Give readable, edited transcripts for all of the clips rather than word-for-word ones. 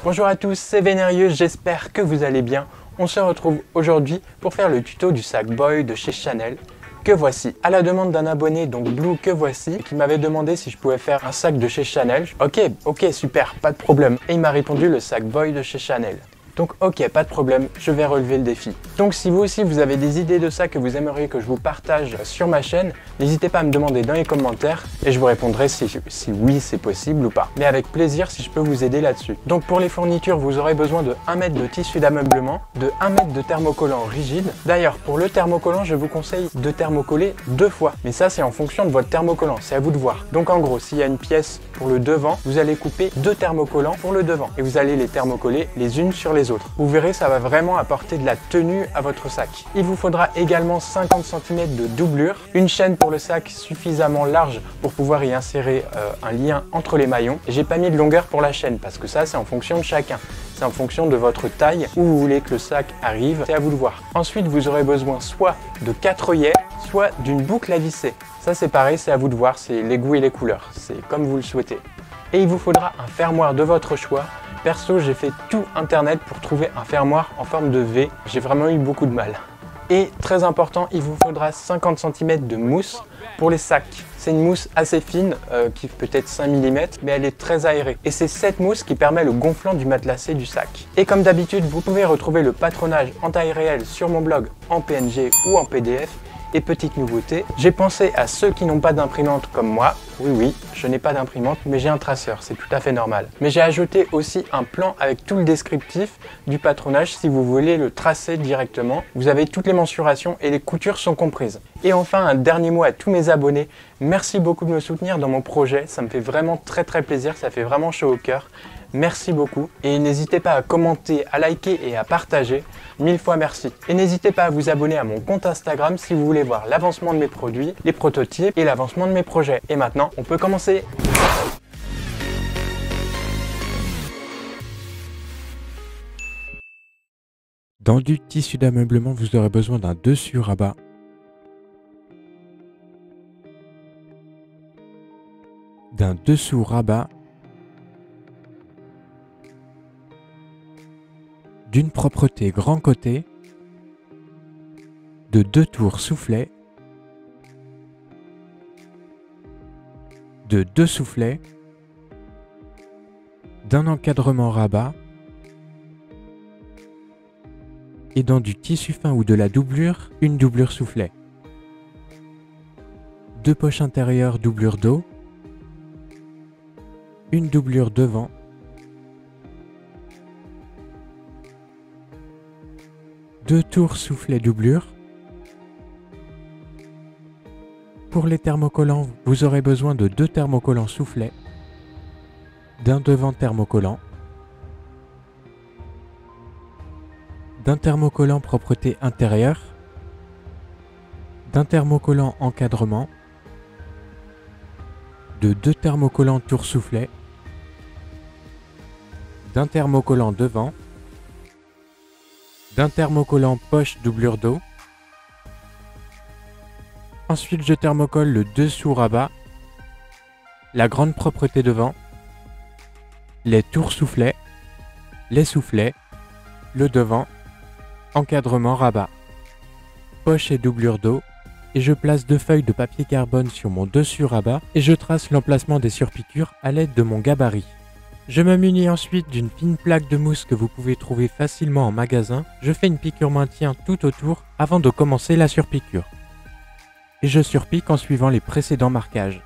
Bonjour à tous, c'est Vénérieux, j'espère que vous allez bien. On se retrouve aujourd'hui pour faire le tuto du sac Boy de chez Chanel. Que voici. À la demande d'un abonné, donc Blue que voici, qui m'avait demandé si je pouvais faire un sac de chez Chanel. Ok, super, pas de problème. Et il m'a répondu le sac Boy de chez Chanel. Donc ok, pas de problème, je vais relever le défi. Donc si vous aussi vous avez des idées de ça que vous aimeriez que je vous partage sur ma chaîne, n'hésitez pas à me demander dans les commentaires et je vous répondrai si oui c'est possible ou pas. Mais avec plaisir si je peux vous aider là-dessus. Donc pour les fournitures, vous aurez besoin de 1 mètre de tissu d'ameublement, de 1 mètre de thermocollant rigide. D'ailleurs, pour le thermocollant, je vous conseille de thermocoller 2 fois. Mais ça c'est en fonction de votre thermocollant, c'est à vous de voir. Donc en gros, s'il y a une pièce pour le devant, vous allez couper 2 thermocollants pour le devant et vous allez les thermocoller les unes sur les autres. Vous verrez, ça va vraiment apporter de la tenue à votre sac. Il vous faudra également 50 cm de doublure, une chaîne pour le sac suffisamment large pour pouvoir y insérer un lien entre les maillons. J'ai pas mis de longueur pour la chaîne parce que ça c'est en fonction de chacun. C'est en fonction de votre taille, où vous voulez que le sac arrive, c'est à vous de voir. Ensuite, vous aurez besoin soit de 4 œillets, soit d'une boucle à visser. Ça c'est pareil, c'est à vous de voir, c'est les goûts et les couleurs, c'est comme vous le souhaitez. Et il vous faudra un fermoir de votre choix. Perso, j'ai fait tout internet pour trouver un fermoir en forme de V. J'ai vraiment eu beaucoup de mal. Et très important, il vous faudra 50 cm de mousse pour les sacs. C'est une mousse assez fine, qui peut être 5 mm, mais elle est très aérée. Et c'est cette mousse qui permet le gonflant du matelassé du sac. Et comme d'habitude, vous pouvez retrouver le patronage en taille réelle sur mon blog en PNG ou en PDF. Et petite nouveauté, j'ai pensé à ceux qui n'ont pas d'imprimante comme moi. Oui, je n'ai pas d'imprimante, mais j'ai un traceur, c'est tout à fait normal. Mais j'ai ajouté aussi un plan avec tout le descriptif du patronage si vous voulez le tracer directement. Vous avez toutes les mensurations et les coutures sont comprises. Et enfin, un dernier mot à tous mes abonnés. Merci beaucoup de me soutenir dans mon projet, ça me fait vraiment très plaisir, ça fait vraiment chaud au cœur. Merci beaucoup et n'hésitez pas à commenter, à liker et à partager. 1000 fois merci. Et n'hésitez pas à vous abonner à mon compte Instagram si vous voulez voir l'avancement de mes produits, les prototypes et l'avancement de mes projets. Et maintenant, on peut commencer. Dans du tissu d'ameublement, vous aurez besoin d'un dessus rabat, d'un dessous rabat, d'une propreté grand côté, de 2 tours soufflets, de 2 soufflets, d'un encadrement rabat et dans du tissu fin ou de la doublure, une doublure soufflet. 2 poches intérieures doublure dos, une doublure devant, deux tours soufflet doublure. Pour les thermocollants, vous aurez besoin de 2 thermocollants soufflets, d'un devant thermocollant, d'un thermocollant propreté intérieure, d'un thermocollant encadrement, de 2 thermocollants tour soufflet, d'un thermocollant devant, d'un thermocollant poche doublure dos. Ensuite, je thermocolle le dessous rabat, la grande propreté devant, les tours soufflets, les soufflets, le devant, encadrement rabat, poche et doublure dos, et je place 2 feuilles de papier carbone sur mon dessus rabat et je trace l'emplacement des surpiqûres à l'aide de mon gabarit. Je me munis ensuite d'une fine plaque de mousse que vous pouvez trouver facilement en magasin. Je fais une piqûre maintien tout autour avant de commencer la surpiqûre. Et je surpique en suivant les précédents marquages.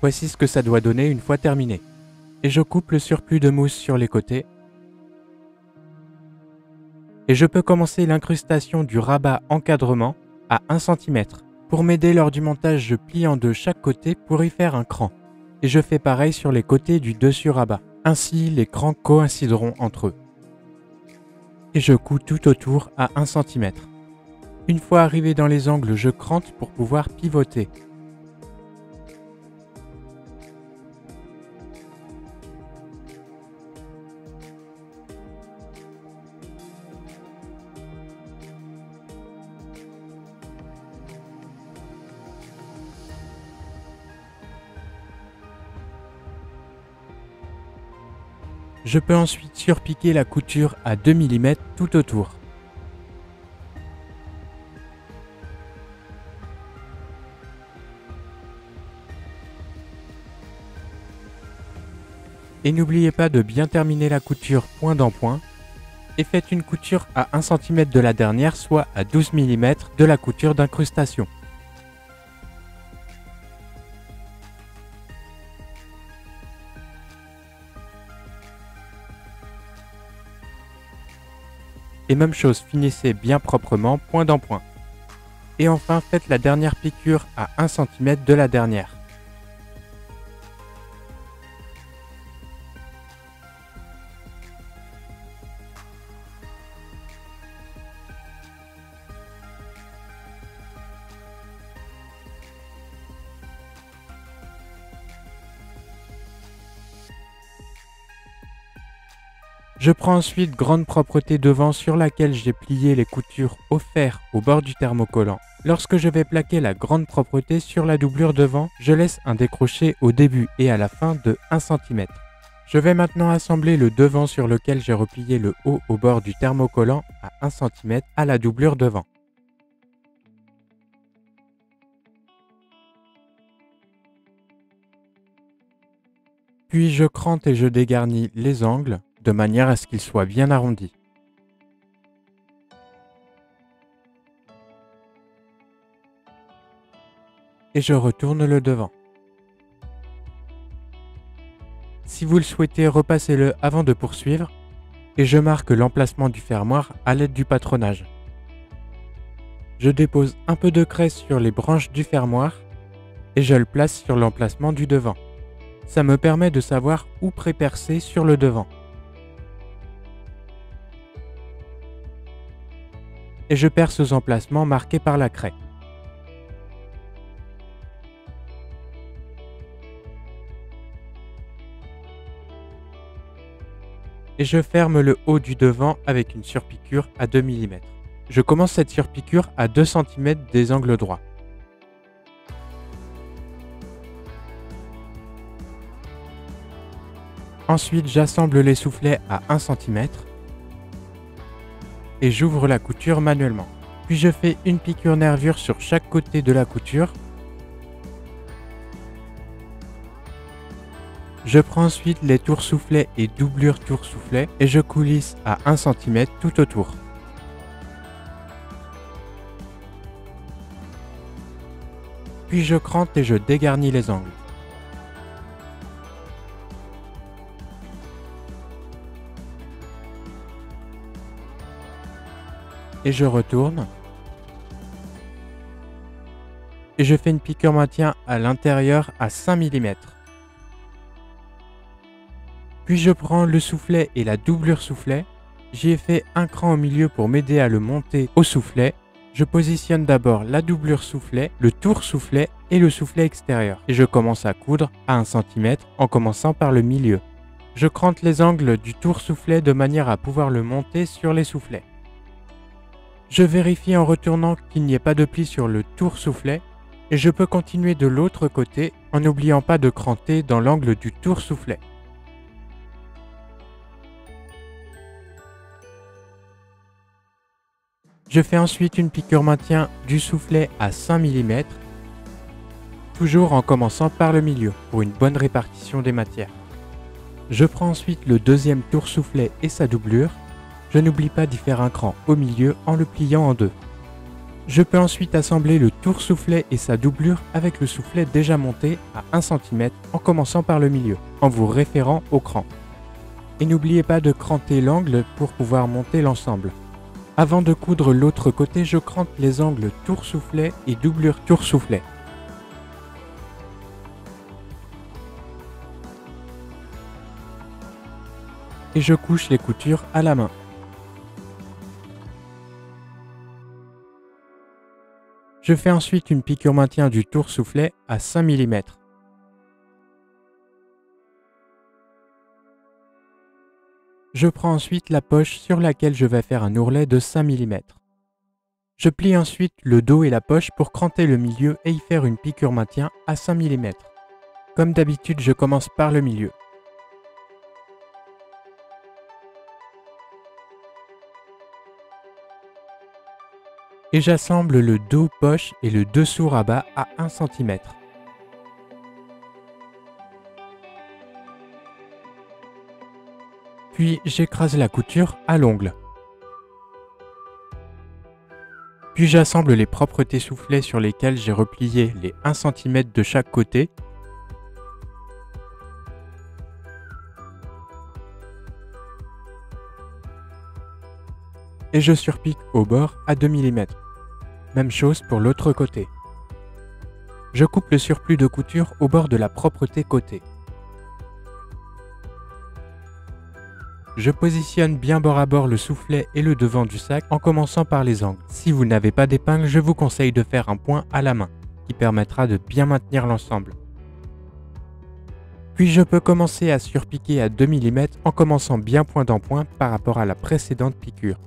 Voici ce que ça doit donner une fois terminé. Et je coupe le surplus de mousse sur les côtés. Et je peux commencer l'incrustation du rabat encadrement à 1 cm. Pour m'aider lors du montage, je plie en deux chaque côté pour y faire un cran. Et je fais pareil sur les côtés du dessus rabat. Ainsi, les crans coïncideront entre eux. Et je couds tout autour à 1 cm. Une fois arrivé dans les angles, je crante pour pouvoir pivoter. Je peux ensuite surpiquer la couture à 2 mm tout autour. Et n'oubliez pas de bien terminer la couture point dans point et faites une couture à 1 cm de la dernière, soit à 12 mm de la couture d'incrustation. Et même chose, finissez bien proprement point dans point. Et enfin, faites la dernière piqûre à 1 cm de la dernière. Je prends ensuite grande propreté devant sur laquelle j'ai plié les coutures au fer au bord du thermocollant. Lorsque je vais plaquer la grande propreté sur la doublure devant, je laisse un décroché au début et à la fin de 1 cm. Je vais maintenant assembler le devant sur lequel j'ai replié le haut au bord du thermocollant à 1 cm à la doublure devant. Puis je crante et je dégarnis les angles de manière à ce qu'ils soient bien arrondis. Et je retourne le devant. Si vous le souhaitez, repassez-le avant de poursuivre et je marque l'emplacement du fermoir à l'aide du patronage. Je dépose un peu de craie sur les branches du fermoir et je le place sur l'emplacement du devant. Ça me permet de savoir où pré-percer sur le devant. Et je perce aux emplacements marqués par la craie. Et je ferme le haut du devant avec une surpiqûre à 2 mm. Je commence cette surpiqûre à 2 cm des angles droits. Ensuite, j'assemble les soufflets à 1 cm et j'ouvre la couture manuellement. Puis je fais une piqûre nervure sur chaque côté de la couture. Je prends ensuite les tours soufflets et doublures tours soufflets et je coulisse à 1 cm tout autour. Puis je crante et je dégarnis les angles. Et je retourne. Et je fais une piqûre maintien à l'intérieur à 5 mm. Puis je prends le soufflet et la doublure soufflet. J'y ai fait un cran au milieu pour m'aider à le monter au soufflet. Je positionne d'abord la doublure soufflet, le tour soufflet et le soufflet extérieur. Et je commence à coudre à 1 cm en commençant par le milieu. Je crante les angles du tour soufflet de manière à pouvoir le monter sur les soufflets. Je vérifie en retournant qu'il n'y ait pas de pli sur le tour soufflet et je peux continuer de l'autre côté en n'oubliant pas de cranter dans l'angle du tour soufflet. Je fais ensuite une piqûre maintien du soufflet à 5 mm, toujours en commençant par le milieu pour une bonne répartition des matières. Je prends ensuite le deuxième tour soufflet et sa doublure. Je n'oublie pas d'y faire un cran au milieu en le pliant en deux. Je peux ensuite assembler le tour soufflet et sa doublure avec le soufflet déjà monté à 1 cm en commençant par le milieu, en vous référant au cran. Et n'oubliez pas de cranter l'angle pour pouvoir monter l'ensemble. Avant de coudre l'autre côté, je crante les angles tour soufflet et doublure tour soufflet. Et je couche les coutures à la main. Je fais ensuite une piqûre maintien du tour soufflet à 5 mm. Je prends ensuite la poche sur laquelle je vais faire un ourlet de 5 mm. Je plie ensuite le dos et la poche pour cranter le milieu et y faire une piqûre maintien à 5 mm. Comme d'habitude, je commence par le milieu. Et j'assemble le dos poche et le dessous rabat à 1 cm. Puis j'écrase la couture à l'ongle. Puis j'assemble les propretés soufflets sur lesquels j'ai replié les 1 cm de chaque côté. Et je surpique au bord à 2 mm. Même chose pour l'autre côté. Je coupe le surplus de couture au bord de la propreté côté. Je positionne bien bord à bord le soufflet et le devant du sac en commençant par les angles. Si vous n'avez pas d'épingle, je vous conseille de faire un point à la main, qui permettra de bien maintenir l'ensemble. Puis je peux commencer à surpiquer à 2 mm en commençant bien point dans point par rapport à la précédente piqûre.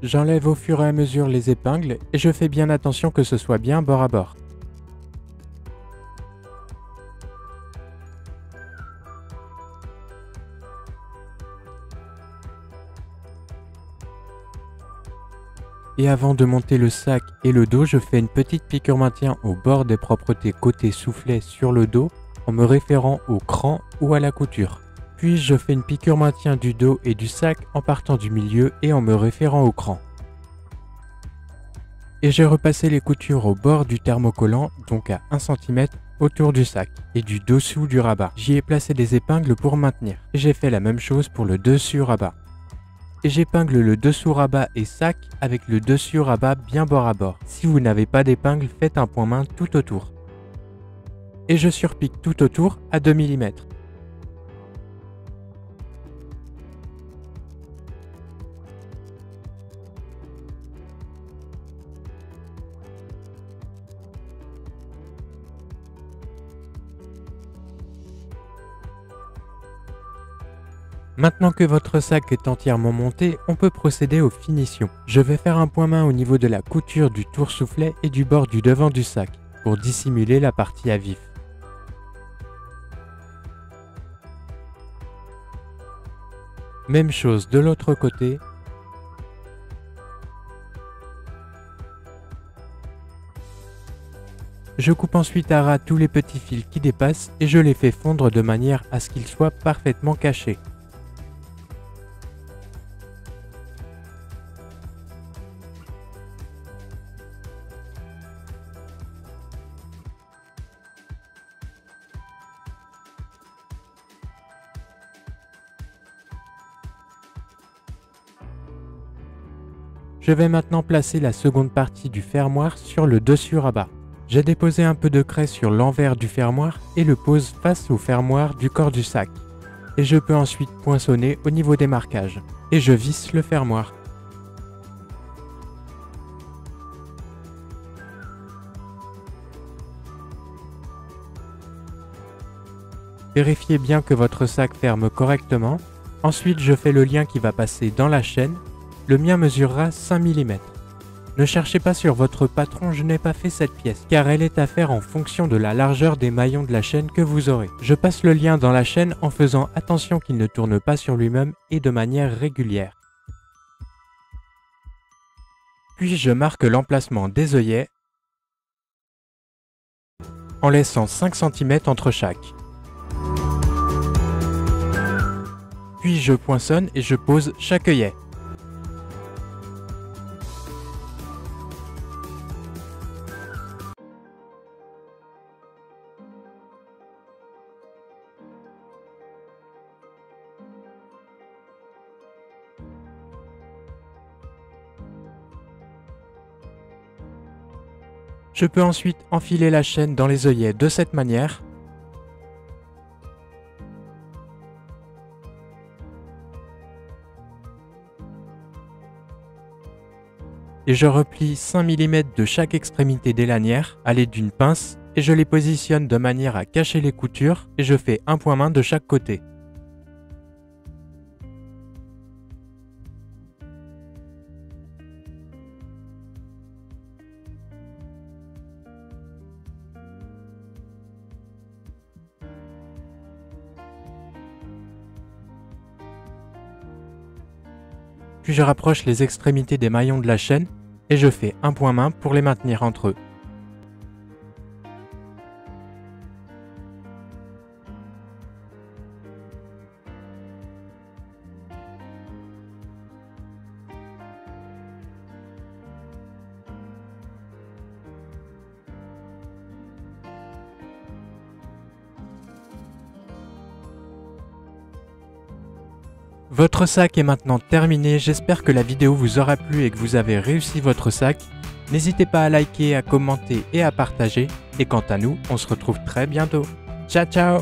J'enlève au fur et à mesure les épingles et je fais bien attention que ce soit bien bord à bord. Et avant de monter le sac et le dos, je fais une petite piqûre maintien au bord des propretés côté soufflet sur le dos en me référant au cran ou à la couture. Puis je fais une piqûre maintien du dos et du sac en partant du milieu et en me référant au cran. Et j'ai repassé les coutures au bord du thermocollant, donc à 1 cm autour du sac et du dessous du rabat. J'y ai placé des épingles pour maintenir. Et j'ai fait la même chose pour le dessus rabat. Et j'épingle le dessous rabat et sac avec le dessus rabat bien bord à bord. Si vous n'avez pas d'épingle, faites un point main tout autour. Et je surpique tout autour à 2 mm. Maintenant que votre sac est entièrement monté, on peut procéder aux finitions. Je vais faire un point main au niveau de la couture du tour soufflet et du bord du devant du sac, pour dissimuler la partie à vif. Même chose de l'autre côté. Je coupe ensuite à ras tous les petits fils qui dépassent et je les fais fondre de manière à ce qu'ils soient parfaitement cachés. Je vais maintenant placer la seconde partie du fermoir sur le dessus rabat. J'ai déposé un peu de craie sur l'envers du fermoir et le pose face au fermoir du corps du sac. Et je peux ensuite poinçonner au niveau des marquages. Et je visse le fermoir. Vérifiez bien que votre sac ferme correctement. Ensuite, je fais le lien qui va passer dans la chaîne. Le mien mesurera 5 mm. Ne cherchez pas sur votre patron, je n'ai pas fait cette pièce, car elle est à faire en fonction de la largeur des maillons de la chaîne que vous aurez. Je passe le lien dans la chaîne en faisant attention qu'il ne tourne pas sur lui-même et de manière régulière. Puis je marque l'emplacement des œillets en laissant 5 cm entre chaque. Puis je poinçonne et je pose chaque œillet. Je peux ensuite enfiler la chaîne dans les œillets de cette manière. Et je replie 5 mm de chaque extrémité des lanières à l'aide d'une pince et je les positionne de manière à cacher les coutures et je fais un point main de chaque côté. Puis je rapproche les extrémités des maillons de la chaîne et je fais un point main pour les maintenir entre eux. Votre sac est maintenant terminé, j'espère que la vidéo vous aura plu et que vous avez réussi votre sac. N'hésitez pas à liker, à commenter et à partager. Et quant à nous, on se retrouve très bientôt. Ciao ciao!